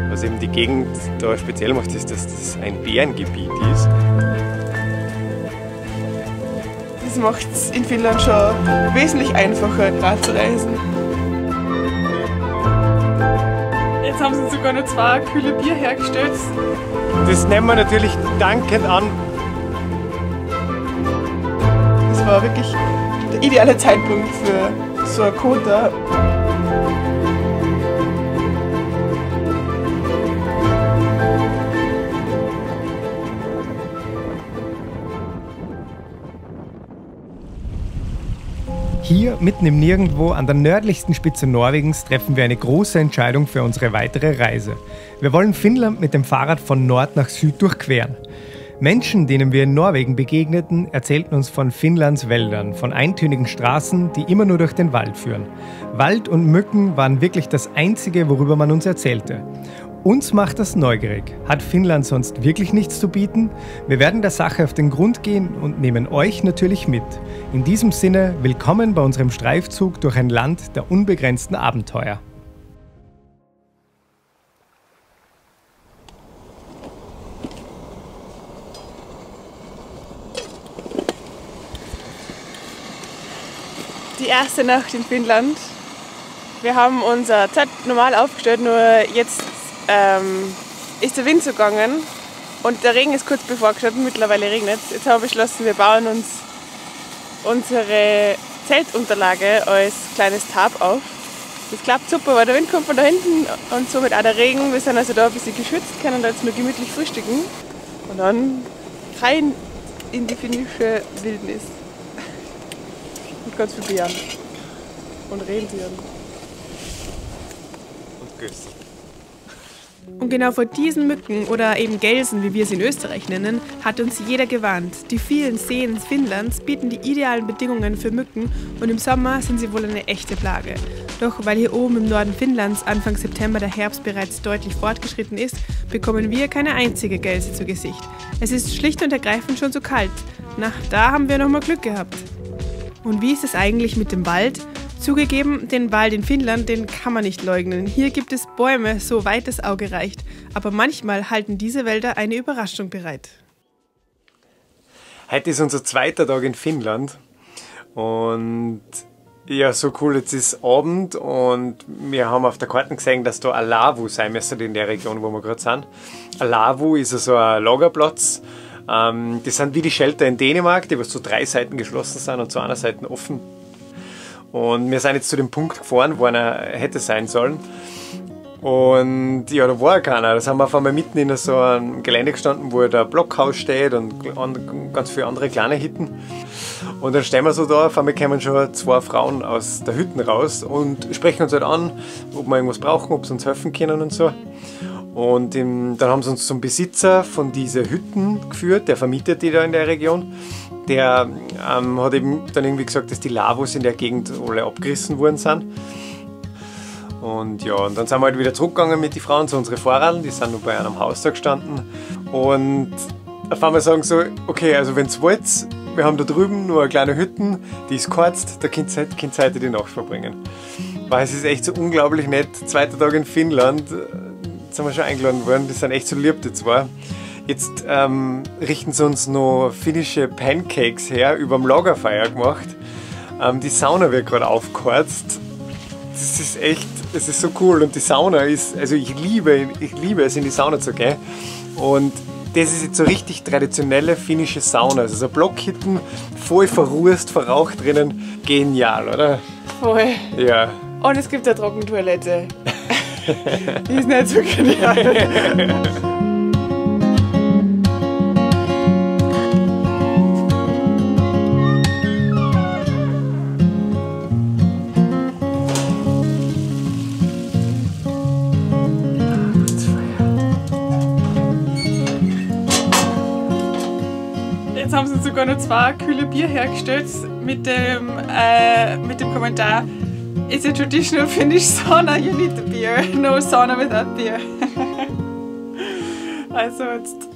Was eben die Gegend da speziell macht, ist, dass das ein Bärengebiet ist. Das macht es in Finnland schon wesentlich einfacher, da zu reisen. Jetzt haben sie sogar noch 2 kühle Bier hergestellt. Das nehmen wir natürlich dankend an. Das war wirklich der ideale Zeitpunkt für so ein Kota. Hier, mitten im Nirgendwo, an der nördlichsten Spitze Norwegens, treffen wir eine große Entscheidung für unsere weitere Reise. Wir wollen Finnland mit dem Fahrrad von Nord nach Süd durchqueren. Menschen, denen wir in Norwegen begegneten, erzählten uns von Finnlands Wäldern, von eintönigen Straßen, die immer nur durch den Wald führen. Wald und Mücken waren wirklich das Einzige, worüber man uns erzählte. Uns macht das neugierig. Hat Finnland sonst wirklich nichts zu bieten? Wir werden der Sache auf den Grund gehen und nehmen euch natürlich mit. In diesem Sinne, willkommen bei unserem Streifzug durch ein Land der unbegrenzten Abenteuer. Die erste Nacht in Finnland. Wir haben unser Zelt normal aufgestellt, nur jetzt ist der Wind zugegangen und der Regen ist kurz bevor gestanden, mittlerweile regnet es. Jetzt haben wir beschlossen, wir bauen uns unsere Zeltunterlage als kleines Tarp auf. Das klappt super, weil der Wind kommt von da hinten und somit auch der Regen. Wir sind also da ein bisschen geschützt, können da jetzt nur gemütlich frühstücken und dann rein in die finnische Wildnis. Mit ganz viel Bären und Rentieren. Und Gößen. Und genau vor diesen Mücken oder eben Gelsen, wie wir sie in Österreich nennen, hat uns jeder gewarnt. Die vielen Seen Finnlands bieten die idealen Bedingungen für Mücken und im Sommer sind sie wohl eine echte Plage. Doch weil hier oben im Norden Finnlands Anfang September der Herbst bereits deutlich fortgeschritten ist, bekommen wir keine einzige Gelse zu Gesicht. Es ist schlicht und ergreifend schon so kalt. Na, da haben wir noch mal Glück gehabt. Und wie ist es eigentlich mit dem Wald? Zugegeben, den Wald in Finnland, den kann man nicht leugnen. Hier gibt es Bäume, so weit das Auge reicht. Aber manchmal halten diese Wälder eine Überraschung bereit. Heute ist unser zweiter Tag in Finnland. Und ja, so cool, jetzt ist Abend und wir haben auf der Karte gesehen, dass da Alavo sein müsste in der Region, wo wir gerade sind. Alavo ist so ein Lagerplatz. Das sind wie die Shelter in Dänemark, die zu 3 Seiten geschlossen sind und zu einer Seite offen. Und wir sind jetzt zu dem Punkt gefahren, wo einer hätte sein sollen. Und ja, da war keiner. Da sind wir auf einmal mitten in so einem Gelände gestanden, wo der Blockhaus steht und ganz viele andere kleine Hütten. Und dann stehen wir so da, auf einmal kommen schon 2 Frauen aus der Hütten raus und sprechen uns halt an, ob wir irgendwas brauchen, ob sie uns helfen können und so. Und dann haben sie uns zum Besitzer von diesen Hütten geführt, der vermietet die da in der Region. Der hat eben dann irgendwie gesagt, dass die Lavos in der Gegend alle abgerissen worden sind. Und ja, und dann sind wir halt wieder zurückgegangen mit den Frauen zu unseren Fahrrädern, die sind noch bei einem Haus da gestanden. Und auf einmal sagen so, okay, also wenn ihr wollt, wir haben da drüben nur eine kleine Hütte, die ist geharzt, da könnt ihr heute die Nacht verbringen. Weil es ist echt so unglaublich nett, 2. Tag in Finnland, jetzt sind wir schon eingeladen worden, die sind echt so lieb, die 2. Jetzt richten sie uns noch finnische Pancakes her, über dem Lagerfeuer gemacht. Die Sauna wird gerade aufgeheizt. Das ist echt, es ist so cool und die Sauna ist, also ich liebe es, in die Sauna zu gehen. Und das ist jetzt so richtig traditionelle finnische Sauna. Also so Blockhütten, voll verrußt, verraucht drinnen. Genial, oder? Voll. Ja. Und es gibt eine Trockentoilette. Die ist nicht so genial. Jetzt haben sie sogar noch 2 kühle Bier hergestellt mit dem Kommentar: It's a traditional Finnish sauna, you need the beer. No sauna without beer. Also jetzt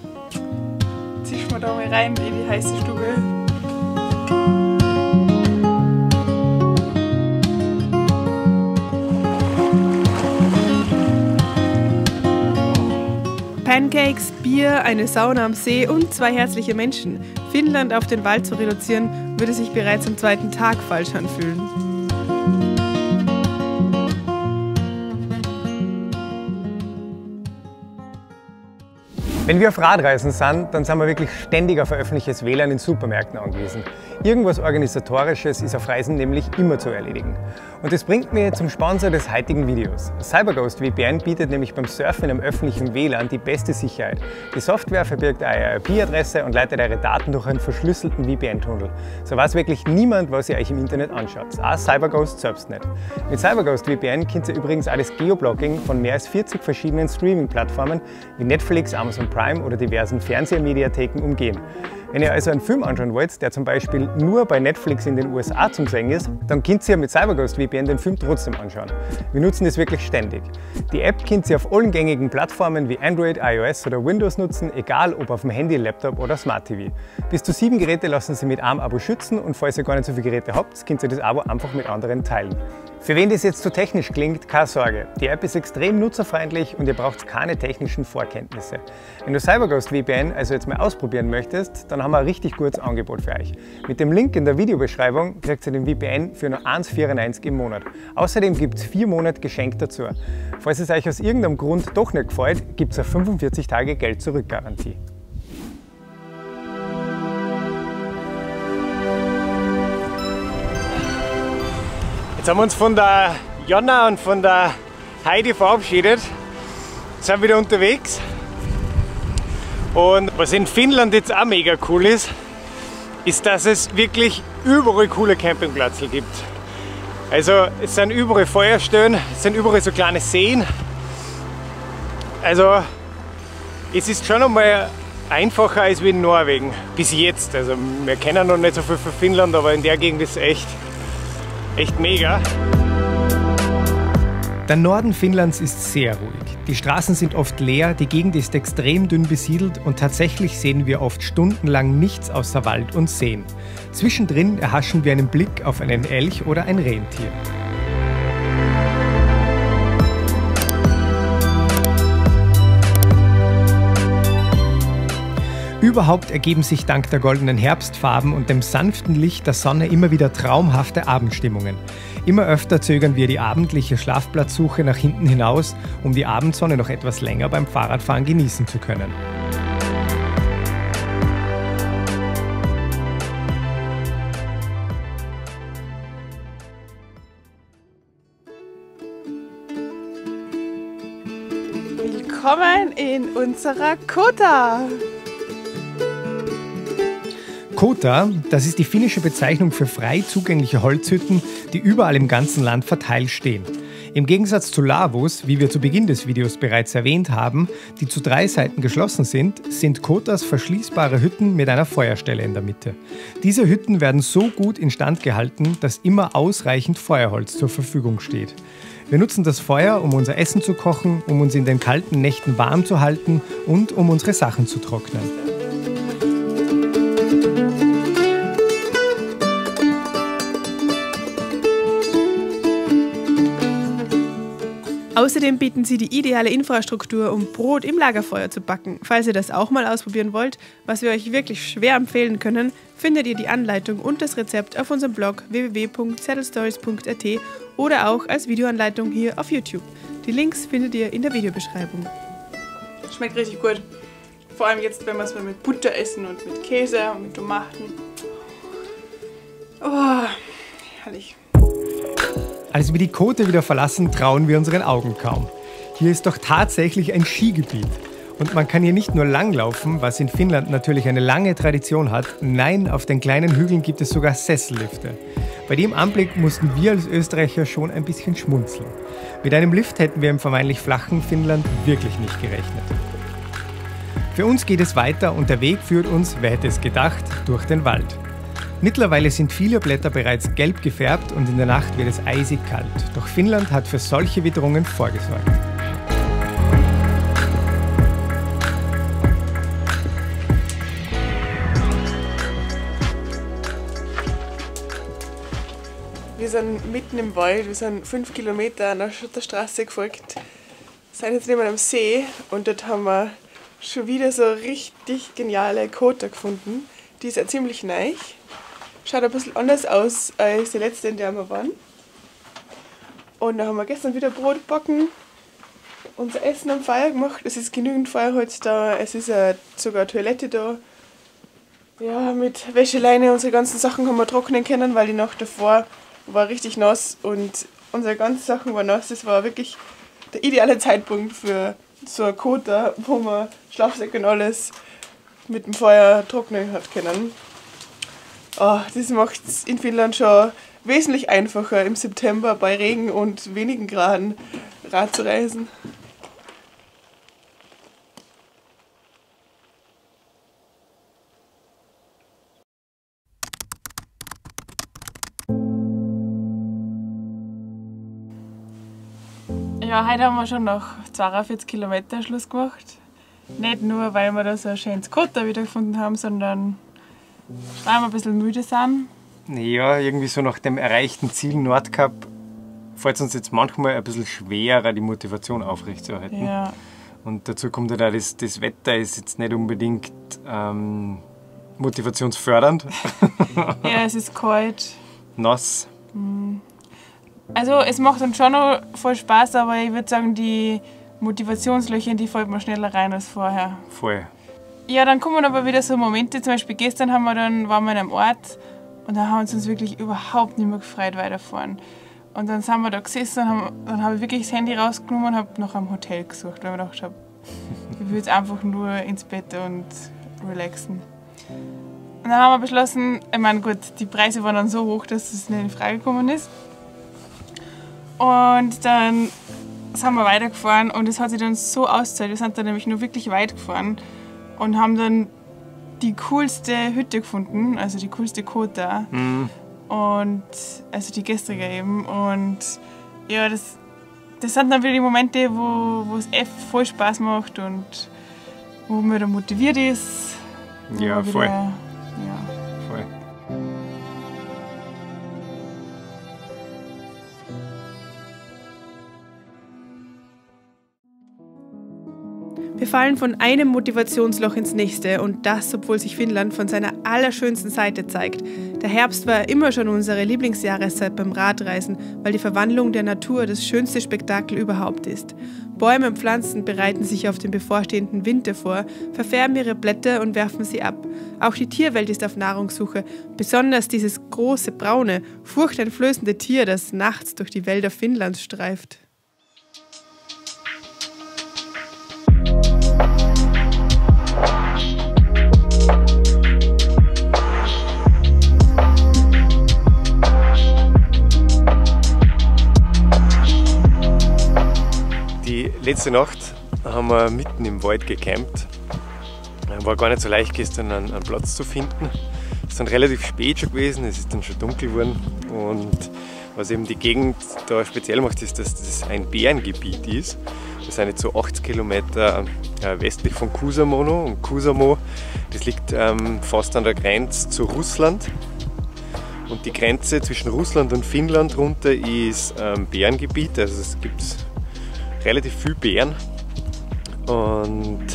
zischen wir da mal rein in die heiße Stube. Pancakes, Bier, eine Sauna am See und 2 herzliche Menschen. Finnland auf den Wald zu reduzieren, würde sich bereits am 2. Tag falsch anfühlen. Wenn wir auf Radreisen sind, dann sind wir wirklich ständig auf öffentliches WLAN in Supermärkten angewiesen. Irgendwas Organisatorisches ist auf Reisen nämlich immer zu erledigen. Und das bringt mich zum Sponsor des heutigen Videos. CyberGhost VPN bietet nämlich beim Surfen im öffentlichen WLAN die beste Sicherheit. Die Software verbirgt eure IP-Adresse und leitet eure Daten durch einen verschlüsselten VPN-Tunnel. So weiß wirklich niemand, was ihr euch im Internet anschaut. Auch CyberGhost selbst nicht. Mit CyberGhost VPN könnt ihr übrigens auch das Geoblocking von mehr als 40 verschiedenen Streaming-Plattformen wie Netflix, Amazon Prime oder diversen Fernsehmediatheken umgehen. Wenn ihr also einen Film anschauen wollt, der zum Beispiel nur bei Netflix in den USA zum Sehen ist, dann könnt ihr mit CyberGhost VPN den Film trotzdem anschauen. Wir nutzen das wirklich ständig. Die App könnt ihr auf allen gängigen Plattformen wie Android, iOS oder Windows nutzen, egal ob auf dem Handy, Laptop oder Smart TV. Bis zu 7 Geräte lassen Sie mit einem Abo schützen und falls ihr gar nicht so viele Geräte habt, könnt ihr das Abo einfach mit anderen teilen. Für wen das jetzt zu technisch klingt, keine Sorge. Die App ist extrem nutzerfreundlich und ihr braucht keine technischen Vorkenntnisse. Wenn du CyberGhost VPN also jetzt mal ausprobieren möchtest, dann haben wir ein richtig gutes Angebot für euch. Mit dem Link in der Videobeschreibung kriegt ihr den VPN für nur 1,94 im Monat. Außerdem gibt es 4 Monate geschenkt dazu. Falls es euch aus irgendeinem Grund doch nicht gefällt, gibt es eine 45 Tage Geld-Zurück-Garantie. Jetzt haben wir uns von der Jonna und von der Heidi verabschiedet. Sind wieder unterwegs. Und was in Finnland jetzt auch mega cool ist, ist, dass es wirklich überall coole Campingplätze gibt. Also es sind überall Feuerstellen, es sind überall so kleine Seen. Also es ist schon einmal einfacher als wie in Norwegen. Bis jetzt. Also wir kennen noch nicht so viel von Finnland, aber in der Gegend ist es echt mega. Der Norden Finnlands ist sehr ruhig. Die Straßen sind oft leer, die Gegend ist extrem dünn besiedelt und tatsächlich sehen wir oft stundenlang nichts außer Wald und Seen. Zwischendrin erhaschen wir einen Blick auf einen Elch oder ein Rentier. Überhaupt ergeben sich dank der goldenen Herbstfarben und dem sanften Licht der Sonne immer wieder traumhafte Abendstimmungen. Immer öfter zögern wir die abendliche Schlafplatzsuche nach hinten hinaus, um die Abendsonne noch etwas länger beim Fahrradfahren genießen zu können. Willkommen in unserer Kota! Kota, das ist die finnische Bezeichnung für frei zugängliche Holzhütten, die überall im ganzen Land verteilt stehen. Im Gegensatz zu Lavos, wie wir zu Beginn des Videos bereits erwähnt haben, die zu 3 Seiten geschlossen sind, sind Kotas verschließbare Hütten mit einer Feuerstelle in der Mitte. Diese Hütten werden so gut instand gehalten, dass immer ausreichend Feuerholz zur Verfügung steht. Wir nutzen das Feuer, um unser Essen zu kochen, um uns in den kalten Nächten warm zu halten und um unsere Sachen zu trocknen. Außerdem bieten sie die ideale Infrastruktur, um Brot im Lagerfeuer zu backen. Falls ihr das auch mal ausprobieren wollt, was wir euch wirklich schwer empfehlen können, findet ihr die Anleitung und das Rezept auf unserem Blog www.saddlestories.at oder auch als Videoanleitung hier auf YouTube. Die Links findet ihr in der Videobeschreibung. Schmeckt richtig gut. Vor allem jetzt, wenn wir es mal mit Butter essen und mit Käse und mit Tomaten. Oh, herrlich. Als wir die Kota wieder verlassen, trauen wir unseren Augen kaum. Hier ist doch tatsächlich ein Skigebiet. Und man kann hier nicht nur langlaufen, was in Finnland natürlich eine lange Tradition hat. Nein, auf den kleinen Hügeln gibt es sogar Sessellifte. Bei dem Anblick mussten wir als Österreicher schon ein bisschen schmunzeln. Mit einem Lift hätten wir im vermeintlich flachen Finnland wirklich nicht gerechnet. Für uns geht es weiter und der Weg führt uns, wer hätte es gedacht, durch den Wald. Mittlerweile sind viele Blätter bereits gelb gefärbt und in der Nacht wird es eisig kalt. Doch Finnland hat für solche Witterungen vorgesorgt. Wir sind mitten im Wald, wir sind 5 Kilometer einer Schotterstraße gefolgt. Wir sind jetzt neben einem See und dort haben wir schon wieder so richtig geniale Kota gefunden. Die ist ja ziemlich neu. Schaut ein bisschen anders aus als die letzte, in der wir waren. Und dann haben wir gestern wieder Brot gebacken, unser Essen am Feuer gemacht. Es ist genügend Feuerholz da, es ist sogar eine Toilette da. Ja, mit Wäscheleine, unsere ganzen Sachen haben wir trocknen können, weil die Nacht davor war richtig nass und unsere ganzen Sachen waren nass. Das war wirklich der ideale Zeitpunkt für so ein Kota, wo man Schlafsäcke und alles mit dem Feuer trocknen hat können. Oh, das macht es in Finnland schon wesentlich einfacher, im September bei Regen und wenigen Graden Rad zu reisen. Ja, heute haben wir schon nach 42 Kilometern Schluss gemacht. Nicht nur, weil wir da so ein schönes Kota wiedergefunden haben, sondern weil wir ein bisschen müde sind. Ja, irgendwie so nach dem erreichten Ziel Nordkap fällt es uns jetzt manchmal ein bisschen schwerer, die Motivation aufrechtzuerhalten. Ja. Und dazu kommt halt auch, das Wetter ist jetzt nicht unbedingt motivationsfördernd. Ja, es ist kalt. Nass. Also es macht uns schon noch voll Spaß, aber ich würde sagen, die Motivationslöcher, die fällt mir schneller rein als vorher. Voll. Ja, dann kommen aber wieder so Momente, zum Beispiel gestern waren wir in einem Ort und da haben wir uns wirklich überhaupt nicht mehr gefreut weiterfahren. Und dann sind wir da gesessen und dann habe ich wirklich das Handy rausgenommen und habe nach einem Hotel gesucht, weil ich mir gedacht habe, ich will jetzt einfach nur ins Bett und relaxen. Und dann haben wir beschlossen, ich meine gut, die Preise waren dann so hoch, dass es nicht in Frage gekommen ist. Und dann sind wir weitergefahren und es hat sich dann so ausgezahlt. Wir sind dann nämlich nur wirklich weit gefahren und haben dann die coolste Hütte gefunden, also die coolste Kota. Und also die gestrige eben. Und ja, das sind dann wieder die Momente, wo es echt voll Spaß macht und wo man da motiviert ist. Ja, voll. Ja. Voll. Wir fallen von einem Motivationsloch ins nächste und das, obwohl sich Finnland von seiner allerschönsten Seite zeigt. Der Herbst war immer schon unsere Lieblingsjahreszeit beim Radreisen, weil die Verwandlung der Natur das schönste Spektakel überhaupt ist. Bäume und Pflanzen bereiten sich auf den bevorstehenden Winter vor, verfärben ihre Blätter und werfen sie ab. Auch die Tierwelt ist auf Nahrungssuche, besonders dieses große, braune, furchteinflößende Tier, das nachts durch die Wälder Finnlands streift. Die letzte Nacht haben wir mitten im Wald gecampt. War gar nicht so leicht gestern einen Platz zu finden. Es ist dann relativ spät schon gewesen, es ist dann schon dunkel geworden. Und was eben die Gegend da speziell macht, ist, dass das ein Bärengebiet ist. Das sind jetzt so 80 Kilometer westlich von Kuusamo. Und Kuusamo, das liegt fast an der Grenze zu Russland. Und die Grenze zwischen Russland und Finnland runter ist Bärengebiet. Also es gibt relativ viele Bären. Und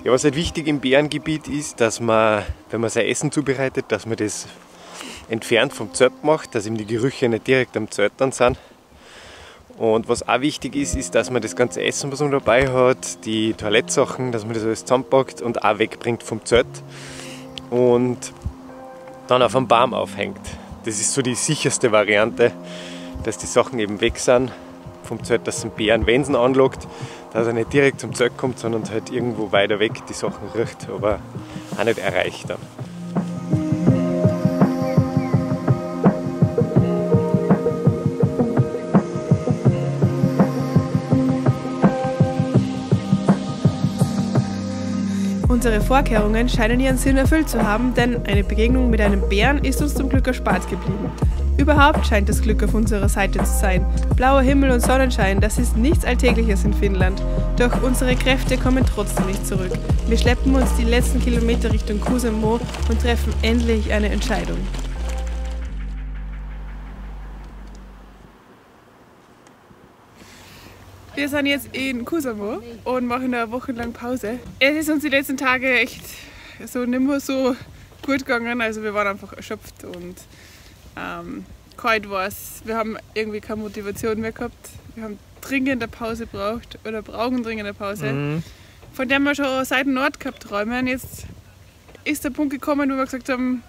ja, was halt wichtig im Bärengebiet ist, dass man, wenn man sein Essen zubereitet, dass man das entfernt vom Zelt macht, dass eben die Gerüche nicht direkt am Zelt dann sind. Und was auch wichtig ist, ist, dass man das ganze Essen, was man dabei hat, die Toilettsachen, dass man das alles zusammenpackt und auch wegbringt vom Zelt und dann auf einem Baum aufhängt. Das ist so die sicherste Variante, dass die Sachen eben weg sind vom Zelt, dass ein Bären, wenn es ihn anlockt, dass er nicht direkt zum Zelt kommt, sondern halt irgendwo weiter weg die Sachen riecht, aber auch nicht erreicht dann. Unsere Vorkehrungen scheinen ihren Sinn erfüllt zu haben, denn eine Begegnung mit einem Bären ist uns zum Glück erspart geblieben. Überhaupt scheint das Glück auf unserer Seite zu sein. Blauer Himmel und Sonnenschein, das ist nichts Alltägliches in Finnland. Doch unsere Kräfte kommen trotzdem nicht zurück. Wir schleppen uns die letzten Kilometer Richtung Kuusamo und treffen endlich eine Entscheidung. Wir sind jetzt in Kusamo und machen eine Woche lang Pause. Es ist uns die letzten Tage echt so nicht mehr so gut gegangen. Also wir waren einfach erschöpft und kalt war es. Wir haben irgendwie keine Motivation mehr gehabt. Wir haben dringend eine Pause gebraucht oder brauchen dringend eine Pause. Von der wir schon seit dem Nord gehabt träumen. Jetzt ist der Punkt gekommen, wo wir gesagt haben,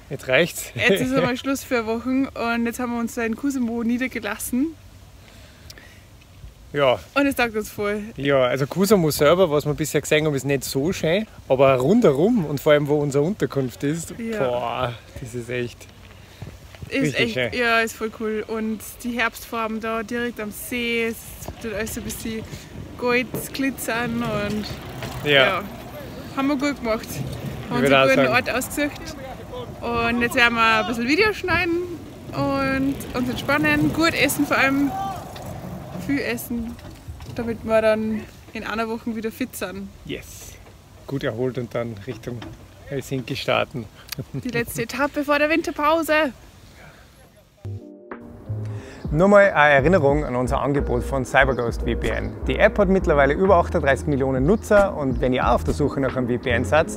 Jetzt reicht's. jetzt ist einmal Schluss für Wochen und jetzt haben wir uns da in Kusamo niedergelassen. Ja. Und es taugt uns voll. Ja, also Kusamo selber, was wir bisher gesehen haben, ist nicht so schön, aber rundherum und vor allem, wo unsere Unterkunft ist, Ja. boah, das ist echt. Ist Richtig echt, schön. ja, ist voll cool. Und die Herbstfarben da direkt am See, es tut alles so ein bisschen Gold glitzern und ja, haben wir gut gemacht. Haben uns würde auch einen guten sagen. Ort ausgesucht. Und jetzt werden wir ein bisschen Videos schneiden und uns entspannen, gut essen vor allem, viel essen, damit wir dann in einer Woche wieder fit sind. Yes. Gut erholt und dann Richtung Helsinki starten. Die letzte Etappe vor der Winterpause. Nur mal eine Erinnerung an unser Angebot von CyberGhost VPN. Die App hat mittlerweile über 38 Millionen Nutzer und wenn ihr auch auf der Suche nach einem VPN seid,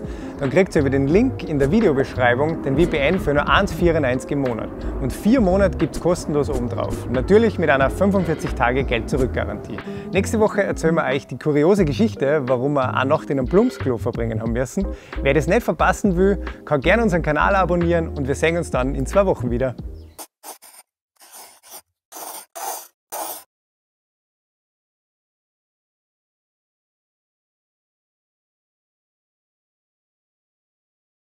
dann kriegt ihr über den Link in der Videobeschreibung den VPN für nur 1,94 im Monat. Und 4 Monate gibt es kostenlos obendrauf. Natürlich mit einer 45-Tage-Geld-Zurück-Garantie. Nächste Woche erzählen wir euch die kuriose Geschichte, warum wir eine Nacht in einem Plumpsklo verbringen haben müssen. Wer das nicht verpassen will, kann gerne unseren Kanal abonnieren und wir sehen uns dann in 2 Wochen wieder.